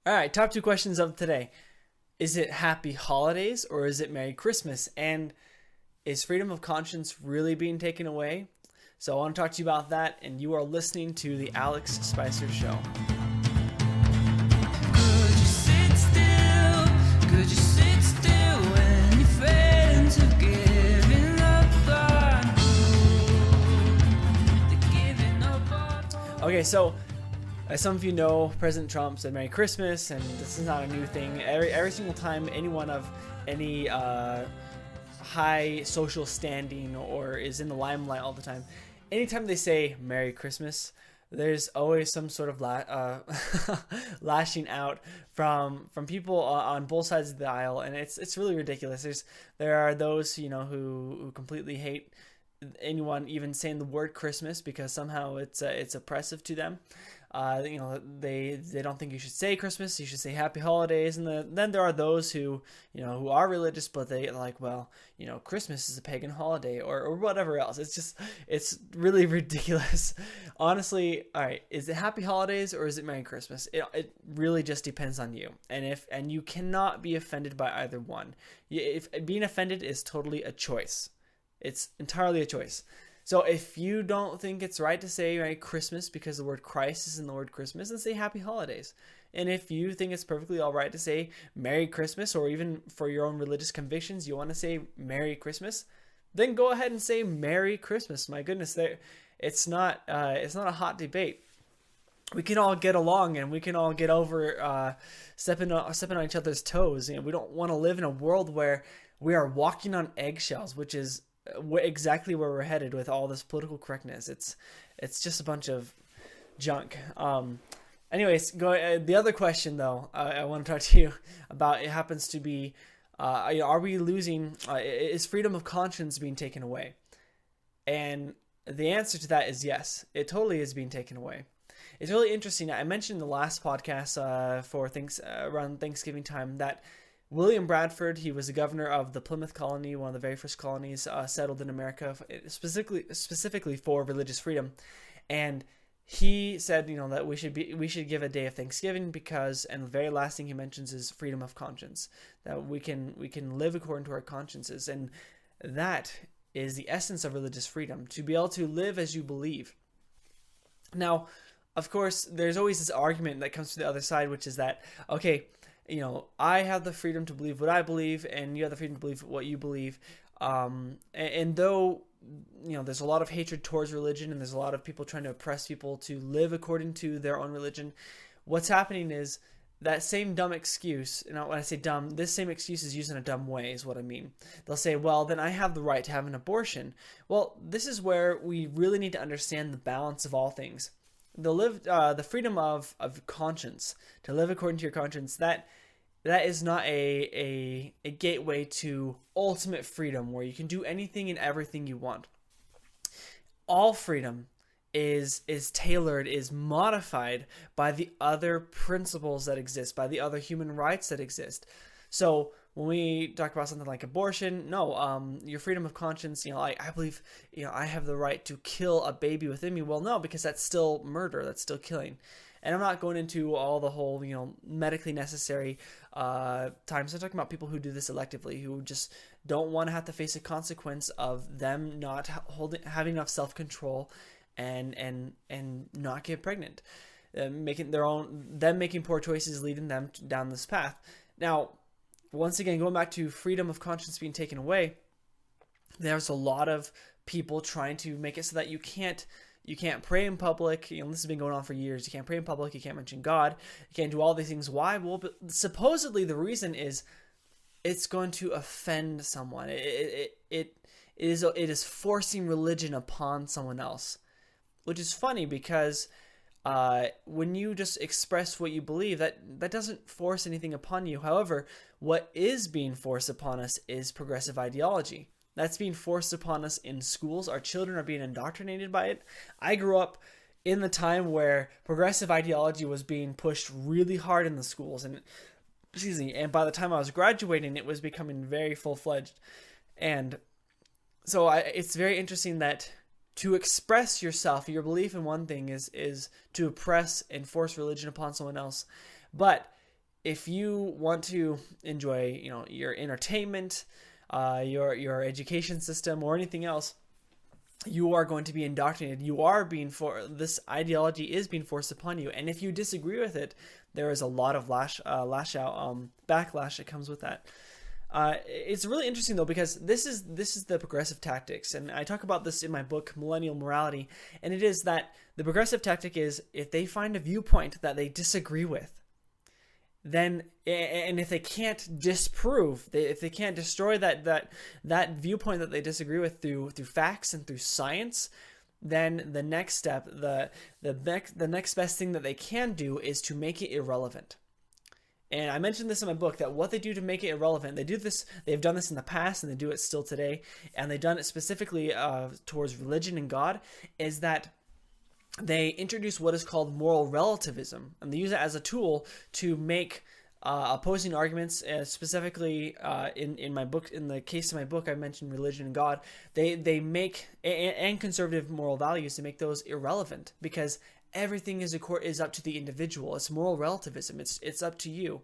All right, top two questions of today. Is it happy holidays or is it Merry Christmas? And is freedom of conscience really being taken away? So I want to talk to you about that, and you are listening to the Alex Speiser Show. Could you sit still? Could you sit still when your friends have given up on you? They're giving up on Okay, so as some of you know, President Trump said Merry Christmas, and this is not a new thing. Every single time anyone of any high social standing or is in the limelight all the time, anytime they say Merry Christmas, there's always some sort of lashing out from people on both sides of the aisle, and it's really ridiculous. There are those who completely hate anyone even saying the word Christmas because somehow it's oppressive to them. They don't think you should say Christmas. You should say Happy Holidays. And then there are those who who are religious, but they like, well, Christmas is a pagan holiday or whatever else. It's really ridiculous. Honestly, all right, is it Happy Holidays or is it Merry Christmas? It really just depends on you, and you cannot be offended by either one. If being offended is totally a choice. It's entirely a choice. So if you don't think it's right to say Merry Christmas because the word Christ is in the word Christmas, then say Happy Holidays. And if you think it's perfectly all right to say Merry Christmas, or even for your own religious convictions, you want to say Merry Christmas, then go ahead and say Merry Christmas. My goodness, it's not a hot debate. We can all get along and we can all get over stepping on each other's toes. We don't want to live in a world where we are walking on eggshells, which is exactly where we're headed with all this political correctness. It's just a bunch of junk. Anyways, the other question though, I want to talk to you about. It happens to be, are we losing? Is freedom of conscience being taken away? And the answer to that is yes. It totally is being taken away. It's really interesting. I mentioned in the last podcast for around Thanksgiving time that William Bradford, he was the governor of the Plymouth colony, one of the very first colonies settled in America, specifically for religious freedom. And he said, that we should give a day of Thanksgiving because, and the very last thing he mentions is freedom of conscience, that we can live according to our consciences, and that is the essence of religious freedom, to be able to live as you believe. Now, of course, there's always this argument that comes to the other side, which is that, okay, I have the freedom to believe what I believe, and you have the freedom to believe what you believe. And though, there's a lot of hatred towards religion, and there's a lot of people trying to oppress people to live according to their own religion, what's happening is that same dumb excuse, when I say dumb, this same excuse is used in a dumb way is what I mean. They'll say, well, then I have the right to have an abortion. Well, this is where we really need to understand the balance of all things. The freedom of conscience, to live according to your conscience, that is not a gateway to ultimate freedom where you can do anything and everything you want. All freedom is tailored, is modified by the other principles that exist, by the other human rights that exist. So when we talk about something like abortion, no, your freedom of conscience, I believe, I have the right to kill a baby within me. Well, no, because that's still murder, that's still killing. And I'm not going into all the whole, medically necessary times. I'm talking about people who do this electively, who just don't want to have to face a consequence of them not having enough self-control and not get pregnant, making poor choices, leading them down this path. Now, once again, going back to freedom of conscience being taken away, there's a lot of people trying to make it so that you can't pray in public. This has been going on for years. You can't pray in public. You can't mention God. You can't do all these things. Why? Well, but supposedly the reason is it's going to offend someone. It is forcing religion upon someone else, which is funny because when you just express what you believe, that doesn't force anything upon you. However, what is being forced upon us is progressive ideology. That's being forced upon us in schools. Our children are being indoctrinated by it. I grew up in the time where progressive ideology was being pushed really hard in the schools, and by the time I was graduating, it was becoming very full-fledged. And so it's very interesting that to express yourself, your belief in one thing is to oppress and force religion upon someone else. But if you want to enjoy, your entertainment, your education system, or anything else, you are going to be indoctrinated. This ideology is being forced upon you, and if you disagree with it, there is a lot of backlash that comes with that. It's really interesting though, because this is the progressive tactics, and I talk about this in my book Millennial Morality, and it is that the progressive tactic is, if they find a viewpoint that they disagree with, then, and if they can't disprove, if they can't destroy that viewpoint that they disagree with through facts and through science, then the next step, the next best thing that they can do is to make it irrelevant. And I mentioned this in my book, that what they do to make it irrelevant, they've done this in the past, and they do it still today, and they've done it specifically towards religion and God, is that they introduce what is called moral relativism, and they use it as a tool to make opposing arguments. Specifically, in my book, in the case of my book, I mentioned religion and God. They make and conservative moral values, to make those irrelevant, because everything is up to the individual. It's moral relativism. It's up to you,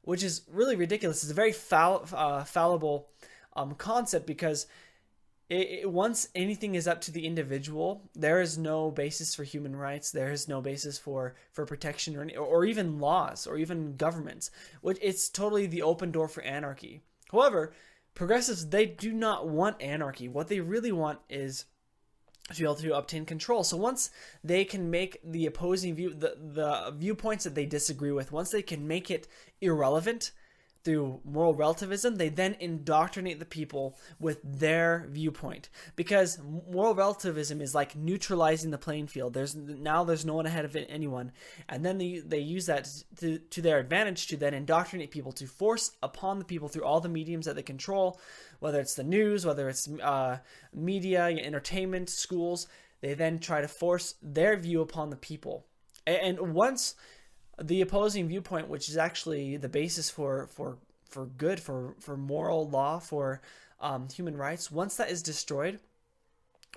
which is really ridiculous. It's a very fallible concept, because once anything is up to the individual, there is no basis for human rights. There is no basis for protection or even laws or even governments. It's totally the open door for anarchy. However, progressives, they do not want anarchy. What they really want is to be able to obtain control. So once they can make the opposing view, the viewpoints that they disagree with, once they can make it irrelevant through moral relativism, they then indoctrinate the people with their viewpoint. Because moral relativism is like neutralizing the playing field. There's no one ahead of anyone, and then they use that to their advantage, to then indoctrinate people, to force upon the people through all the mediums that they control, whether it's the news, whether it's media, entertainment, schools. They then try to force their view upon the people, and once the opposing viewpoint, which is actually the basis for good, for moral law, for human rights, once that is destroyed,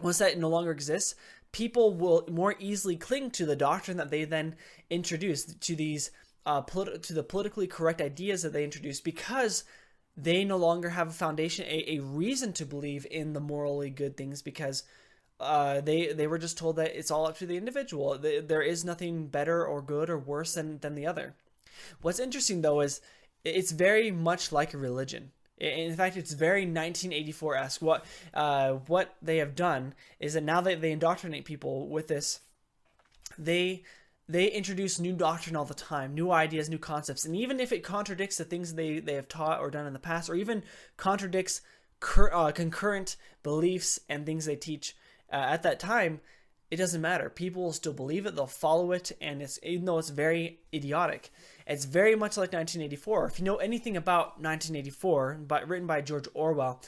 once that no longer exists, people will more easily cling to the doctrine that they then introduce, to these to the politically correct ideas that they introduce, because they no longer have a foundation, a reason to believe in the morally good things, because they were just told that it's all up to the individual. There is nothing better or good or worse than the other. What's interesting though is it's very much like a religion. In fact, it's very 1984-esque. What they have done is that now that they indoctrinate people with this, they introduce new doctrine all the time, new ideas, new concepts, and even if it contradicts the things they have taught or done in the past, or even contradicts concurrent beliefs and things they teach, at that time, it doesn't matter. People will still believe it. They'll follow it. And even though it's very idiotic, it's very much like 1984. If you know anything about 1984, written by George Orwell,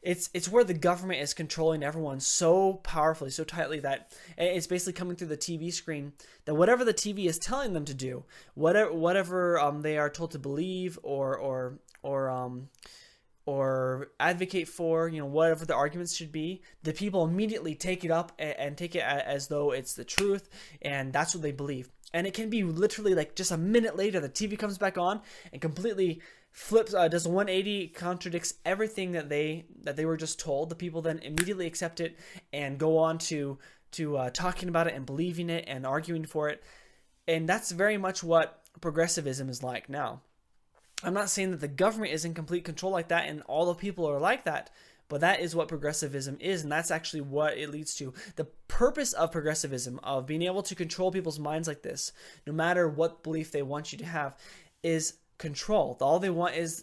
it's where the government is controlling everyone so powerfully, so tightly, that it's basically coming through the TV screen, that whatever the TV is telling them to do, whatever they are told to believe or advocate for, whatever the arguments should be, the people immediately take it up and take it as though it's the truth, and that's what they believe. And it can be literally like just a minute later, the TV comes back on and completely flips, does a 180, contradicts everything that they were just told. The people then immediately accept it and go on to talking about it and believing it and arguing for it. And that's very much what progressivism is like now. I'm not saying that the government is in complete control like that and all the people are like that, but that is what progressivism is, and that's actually what it leads to. The purpose of progressivism, of being able to control people's minds like this, no matter what belief they want you to have, is control. All they want is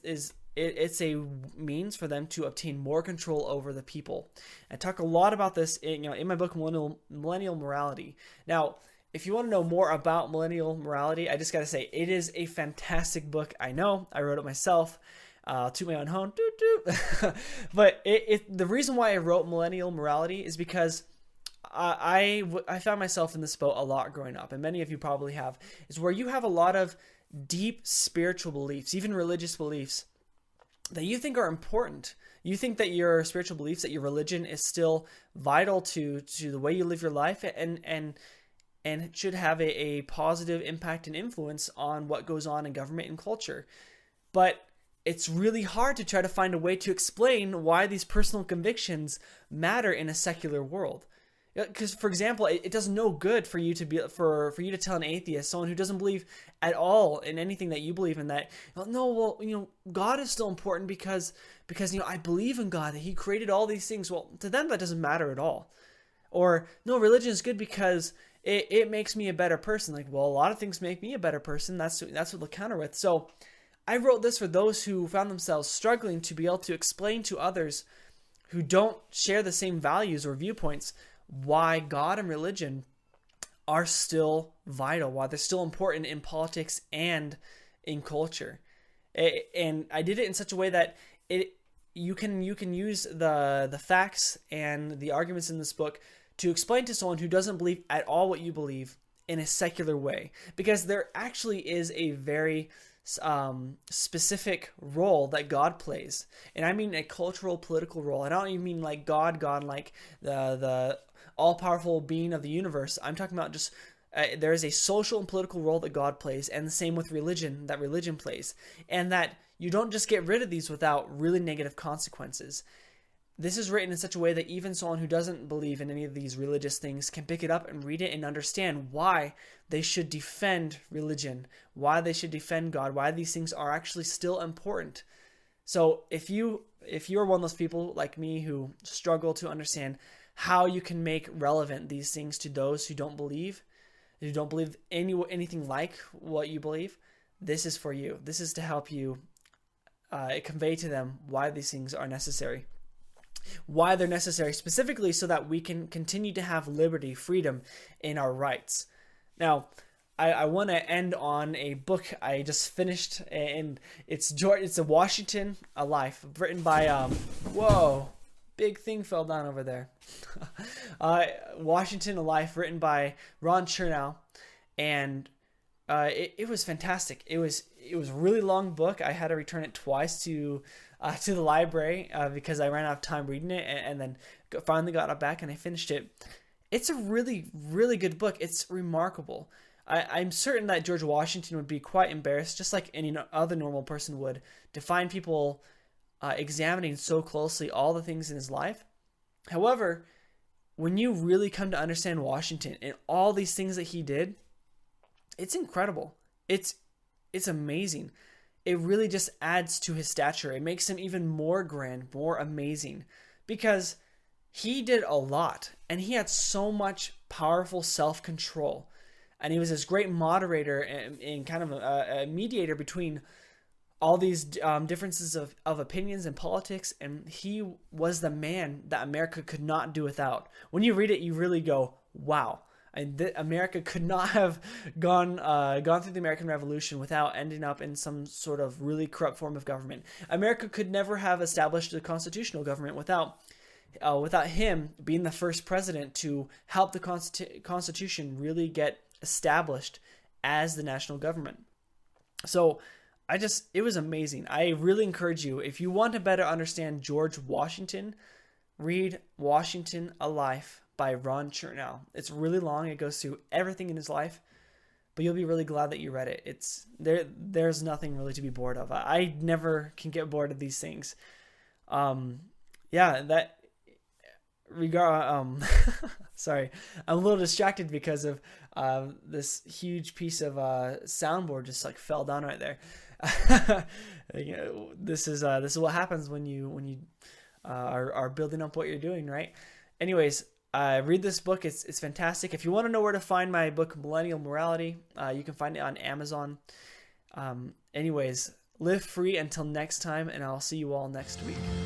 it's a means for them to obtain more control over the people. I talk a lot about this in my book Millennial Morality. Now, if you want to know more about millennial morality, I just got to say, it is a fantastic book. I know, I wrote it myself, to my own horn, but the reason why I wrote millennial morality is because I found myself in this boat a lot growing up, and many of you probably have, is where you have a lot of deep spiritual beliefs, even religious beliefs, that you think are important. You think that your spiritual beliefs, that your religion is still vital to the way you live your life, and and should have a positive impact and influence on what goes on in government and culture. But it's really hard to try to find a way to explain why these personal convictions matter in a secular world. Because, for example, it does no good for you to be for you to tell an atheist, someone who doesn't believe at all in anything that you believe in, that no, well, God is still important because I believe in God, that He created all these things. Well, to them that doesn't matter at all. Or no, religion is good because it makes me a better person. Like, well, a lot of things make me a better person. That's what they'll counter with. So I wrote this for those who found themselves struggling to be able to explain to others who don't share the same values or viewpoints why God and religion are still vital, why they're still important in politics and in culture. And I did it in such a way that you can use the facts and the arguments in this book to explain to someone who doesn't believe at all what you believe in a secular way, because there actually is a very specific role that God plays, and I mean a cultural, political role. I don't even mean like God like the all-powerful being of the universe. I'm talking about just there is a social and political role that God plays, and the same with religion, that religion plays, and that you don't just get rid of these without really negative consequences. This is written in such a way that even someone who doesn't believe in any of these religious things can pick it up and read it and understand why they should defend religion, why they should defend God, why these things are actually still important. So if you are one of those people like me who struggle to understand how you can make relevant these things to those who don't believe anything like what you believe, this is for you. This is to help you convey to them why these things are necessary. Why they're necessary specifically so that we can continue to have liberty, freedom in our rights. Now, I want to end on a book I just finished, and it's a Washington, A Life, written by, whoa, big thing fell down over there. Washington, A Life, written by Ron Chernow, and it was fantastic. It was a really long book. I had to return it twice to the library because I ran out of time reading it, and then finally got it back and I finished it. It's a really, really good book. It's remarkable. I'm certain that George Washington would be quite embarrassed, just like any other normal person would, to find people examining so closely all the things in his life. However, when you really come to understand Washington and all these things that he did, it's incredible. It's amazing. It really just adds to his stature. It makes him even more grand, more amazing, because he did a lot and he had so much powerful self-control. And he was this great moderator and kind of a mediator between all these differences of opinions and politics. And he was the man that America could not do without. When you read it, you really go, wow. And America could not have gone through the American Revolution without ending up in some sort of really corrupt form of government. America could never have established a constitutional government without him being the first president to help the Constitution really get established as the national government. So it was amazing. I really encourage you, if you want to better understand George Washington, read Washington, A Life by Ron Chernow. It's really long. It goes through everything in his life, but you'll be really glad that you read it. There's nothing really to be bored of. I never can get bored of these things. Sorry, I'm a little distracted because of this huge piece of soundboard just like fell down right there. This is what happens when you are building up what you're doing, right? Anyways, read this book. It's fantastic. If you want to know where to find my book, Millennial Morality, you can find it on Amazon. Anyways, live free until next time, and I'll see you all next week.